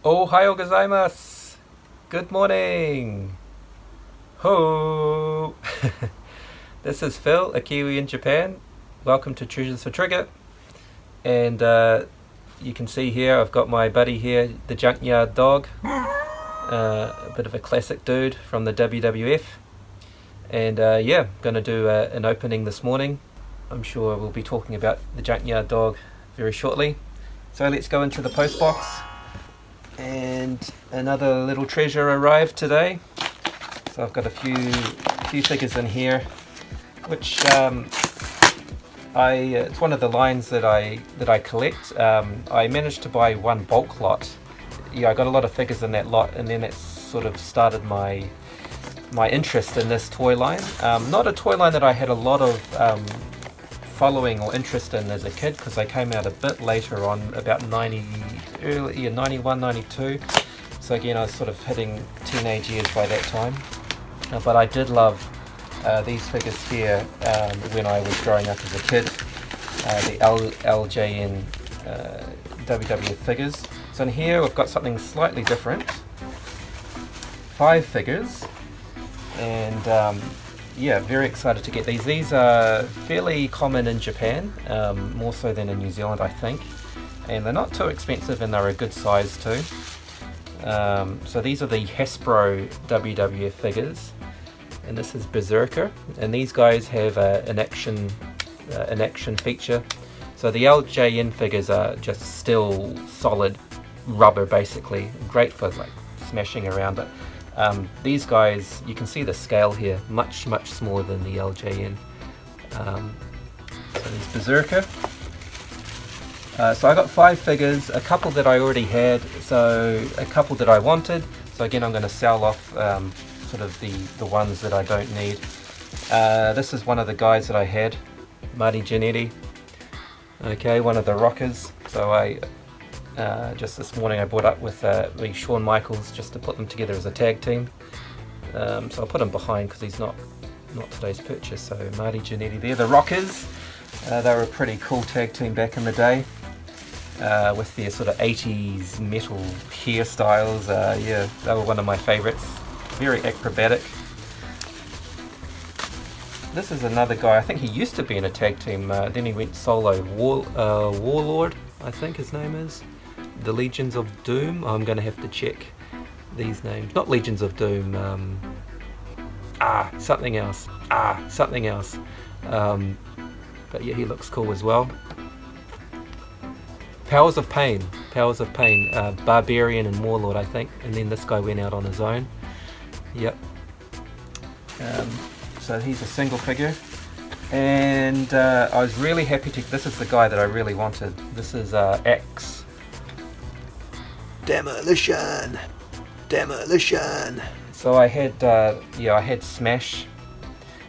Ooohhh gozaimasu! Good morning! Ho! This is Phil, a Kiwi in Japan. Welcome to Treasures for Trigger. And you can see here I've got my buddy here, the Junkyard Dog. A bit of a classic dude from the WWF. And yeah, I'm going to do an opening this morning. I'm sure we'll be talking about the Junkyard Dog very shortly. So let's go into the post box. And another little treasure arrived today. So I've got a few figures in here, which it's one of the lines that I collect. I managed to buy one bulk lot. Yeah, I got a lot of figures in that lot, and then it sort of started my interest in this toy line. Not a toy line that I had a lot of following or interest in as a kid, because they came out a bit later on, about 91, 92. So again, I was sort of hitting teenage years by that time. But I did love these figures here when I was growing up as a kid, the LJN WWF figures. So in here we've got something slightly different. 5 figures, and yeah, very excited to get these. These are fairly common in Japan, more so than in New Zealand, I think. And they're not too expensive, and they're a good size too. So these are the Hasbro WWF figures, and this is Berserker. And these guys have an action feature. So the LJN figures are just still solid rubber, basically, great for like smashing around it. These guys, you can see the scale here, much smaller than the LJN. So there's Berserker. So I got 5 figures, a couple that I already had, so a couple that I wanted. So again, I'm going to sell off sort of the ones that I don't need. This is one of the guys that I had, Marty Jannetty. Okay, one of the rockers. So I just this morning I brought up with Shawn Michaels just to put them together as a tag team. So I'll put him behind because he's not today's purchase. So Marty Jannetty there. The Rockers, they were a pretty cool tag team back in the day, with their sort of 80s metal hairstyles. Yeah, they were one of my favourites. Very acrobatic. This is another guy. I think he used to be in a tag team. Then he went solo. Warlord, I think his name is. The Legions of Doom. I'm going to have to check these names. Not Legions of Doom. Something else. Something else. But yeah, he looks cool as well. Powers of Pain. Powers of Pain. Barbarian and Warlord, I think. And then this guy went out on his own. Yep. So he's a single figure. And I was really happy to... This is the guy that I really wanted. This is X. Demolition! Demolition! So I had, yeah, I had Smash.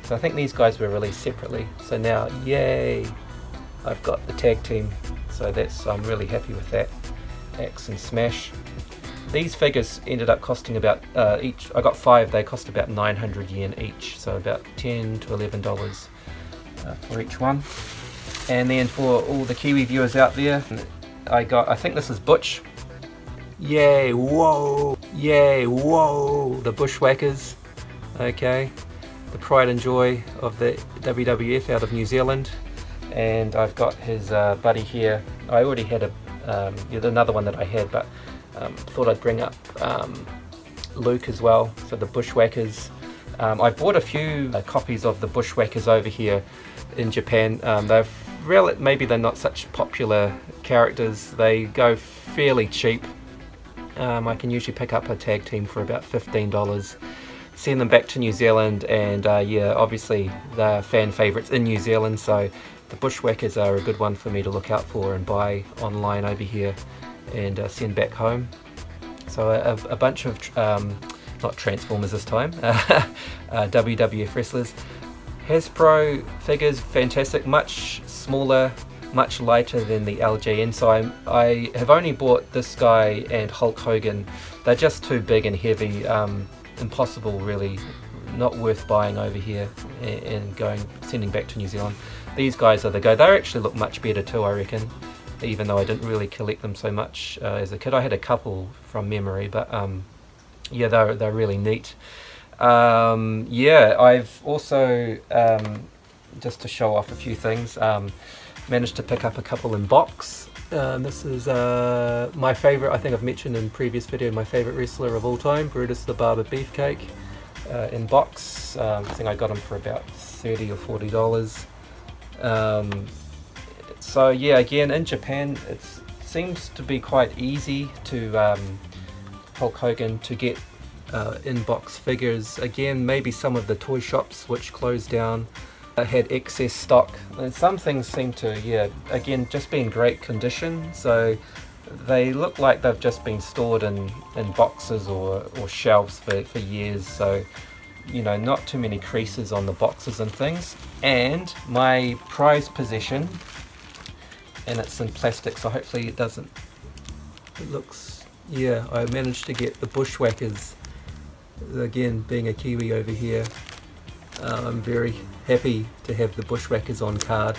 So I think these guys were released separately. So now, yay! I've got the tag team. So I'm really happy with that. X and Smash. These figures ended up costing about, each, I got 5, they cost about 900 yen each. So about $10 to $11 for each one. And then for all the Kiwi viewers out there, I think this is Butch. Yay, whoa, yay, whoa, the Bushwhackers, okay, the pride and joy of the WWF out of New Zealand. And I've got his buddy here. I already had another one that I had, but thought I'd bring up Luke as well. So the Bushwhackers, I bought a few copies of the Bushwhackers over here in Japan. Maybe they're not such popular characters. They go fairly cheap. I can usually pick up a tag team for about $15, send them back to New Zealand, and yeah, obviously they're fan favourites in New Zealand, so the Bushwhackers are a good one for me to look out for and buy online over here and send back home. So a bunch of, not Transformers this time, WWF wrestlers. Hasbro figures, fantastic, much smaller, much lighter than the LJN. So I have only bought this guy and Hulk Hogan. They're just too big and heavy, impossible really, not worth buying over here and sending back to New Zealand. These guys are the go. They actually look much better too, I reckon. even though I didn't really collect them so much as a kid. I had a couple from memory, but yeah, they're really neat. Yeah, I've also, just to show off a few things, managed to pick up a couple in box. This is my favourite, I think I've mentioned in previous video, my favourite wrestler of all time, Brutus the Barber Beefcake, in box. I think I got him for about $30 or $40. So yeah, again, in Japan it seems to be quite easy to Hulk Hogan to get in-box figures. Again, maybe some of the toy shops which closed down had excess stock, and some things seem to, yeah, again, just be in great condition, so they look like they've just been stored in boxes or shelves for years, so you know, not too many creases on the boxes and things. And my prized possession, and it's in plastic, so hopefully it doesn't, it looks, yeah, I managed to get the Bushwhackers. Again, being a Kiwi over here, I'm very happy to have the Bushwhackers on card.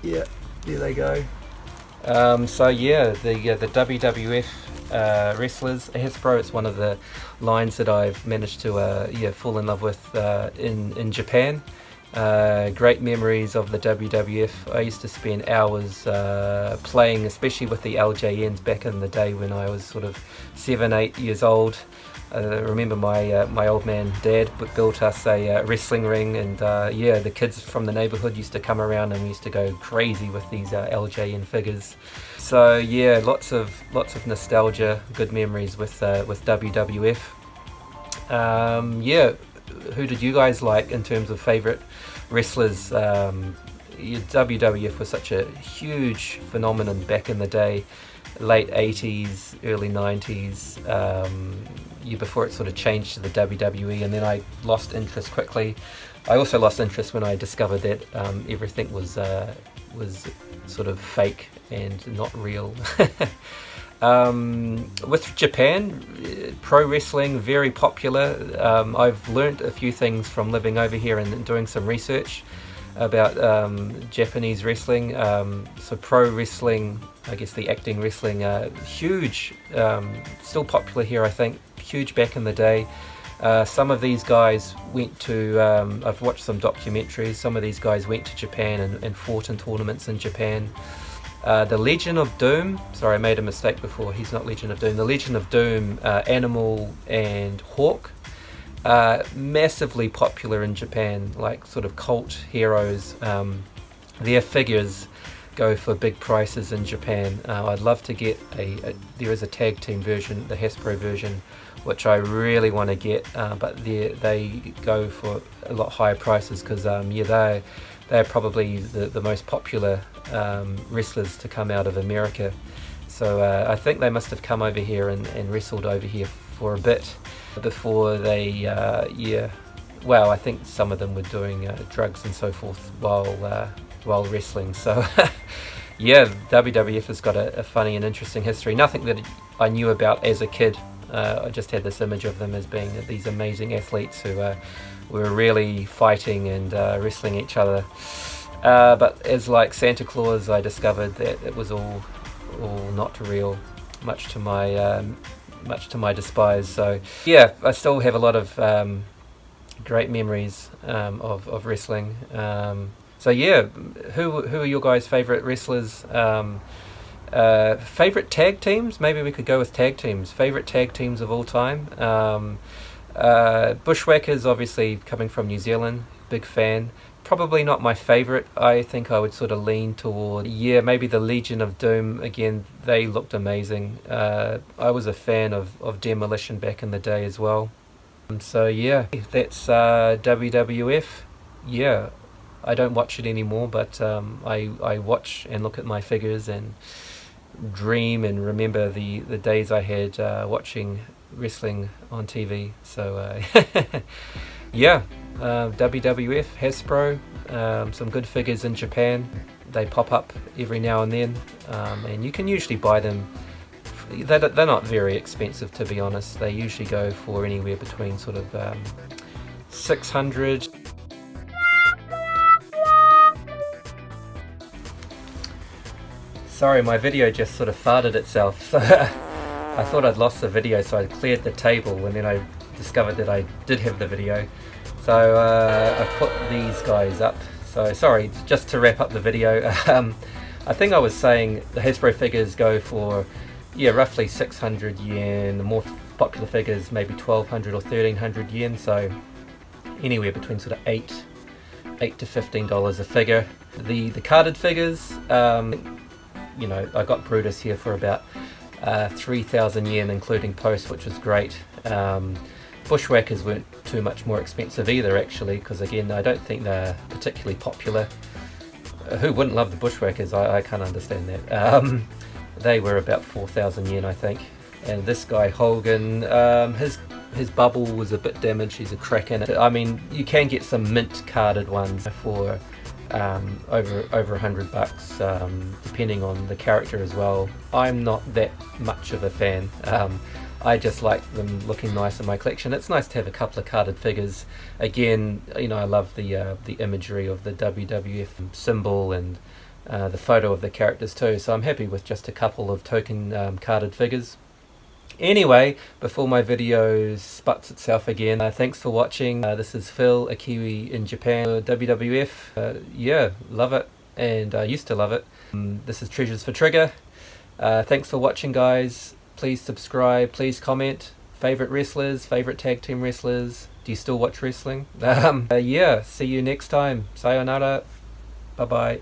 Yeah, there they go. So yeah, the WWF wrestlers, Hasbro, it's one of the lines that I've managed to yeah, fall in love with in Japan. Great memories of the WWF. I used to spend hours playing, especially with the LJNs back in the day when I was sort of 7-8 years old. I remember my old man Dad built us a wrestling ring, and yeah, the kids from the neighbourhood used to come around and we used to go crazy with these LJN figures. So yeah, lots of nostalgia, good memories with WWF. Yeah, who did you guys like in terms of favourite wrestlers? WWF was such a huge phenomenon back in the day, late 80s, early 90s, year before it sort of changed to the WWE, and then I lost interest quickly. I also lost interest when I discovered that everything was sort of fake and not real. With Japan, pro wrestling, very popular. I've learnt a few things from living over here and doing some research about Japanese wrestling. So pro wrestling, I guess the acting wrestling, huge, still popular here I think, huge back in the day. Some of these guys went to, I've watched some documentaries, some of these guys went to Japan and fought in tournaments in Japan. The Legion of Doom, sorry I made a mistake before, he's not Legion of Doom, the Legion of Doom, Animal and Hawk, massively popular in Japan, like sort of cult heroes. Their figures go for big prices in Japan. I'd love to get there is a tag team version, the Hasbro version, which I really want to get, but they go for a lot higher prices because yeah, they're probably the most popular wrestlers to come out of America. So I think they must have come over here and wrestled over here for a bit before they, yeah, well, I think some of them were doing drugs and so forth while wrestling. So yeah, WWF has got a funny and interesting history. Nothing that I knew about as a kid. I just had this image of them as being these amazing athletes who were really fighting and wrestling each other. But as like Santa Claus, I discovered that it was all not real, much to my despise. So yeah, I still have a lot of great memories of wrestling. So yeah, who are your guys' favourite wrestlers? Favourite tag teams? Maybe we could go with tag teams. Favourite tag teams of all time? Bushwhackers, obviously coming from New Zealand, big fan. Probably not my favourite. I think I would sort of lean toward, yeah, maybe the Legion of Doom. Again, they looked amazing. I was a fan of Demolition back in the day as well. So yeah, that's WWF. Yeah, I don't watch it anymore, but I watch and look at my figures and dream and remember the days I had watching wrestling on TV. So yeah, WWF, Hasbro, some good figures in Japan. They pop up every now and then, and you can usually buy them. They're not very expensive, to be honest. They usually go for anywhere between sort of $600 Sorry, my video just sort of farted itself. So I thought I'd lost the video, so I cleared the table, and then I discovered that I did have the video. So I've put these guys up. So sorry, just to wrap up the video. I think I was saying the Hasbro figures go for, yeah, roughly 600 yen. The more popular figures maybe 1200 or 1300 yen. So anywhere between sort of $8 to $15 a figure. The carded figures, you know, I got Brutus here for about 3,000 yen including post, which was great. Bushwhackers weren't too much more expensive either, actually, because again, I don't think they're particularly popular. Who wouldn't love the Bushwhackers? I can't understand that. They were about 4,000 yen, I think. And this guy Hogan, his bubble was a bit damaged. He's a crack in it. I mean, you can get some mint carded ones for over $100, depending on the character as well. I'm not that much of a fan. I just like them looking nice in my collection. It's nice to have a couple of carded figures. Again, you know, I love the imagery of the WWF symbol and the photo of the characters too. So I'm happy with just a couple of token carded figures. Anyway, before my video sputs itself again, thanks for watching. This is Phil, a Kiwi in Japan. WWF, yeah, love it, and I used to love it. This is Treasures for Trigger. Thanks for watching, guys. Please subscribe, please comment. Favorite wrestlers, favorite tag team wrestlers. Do you still watch wrestling? Yeah, see you next time. Sayonara. Bye bye.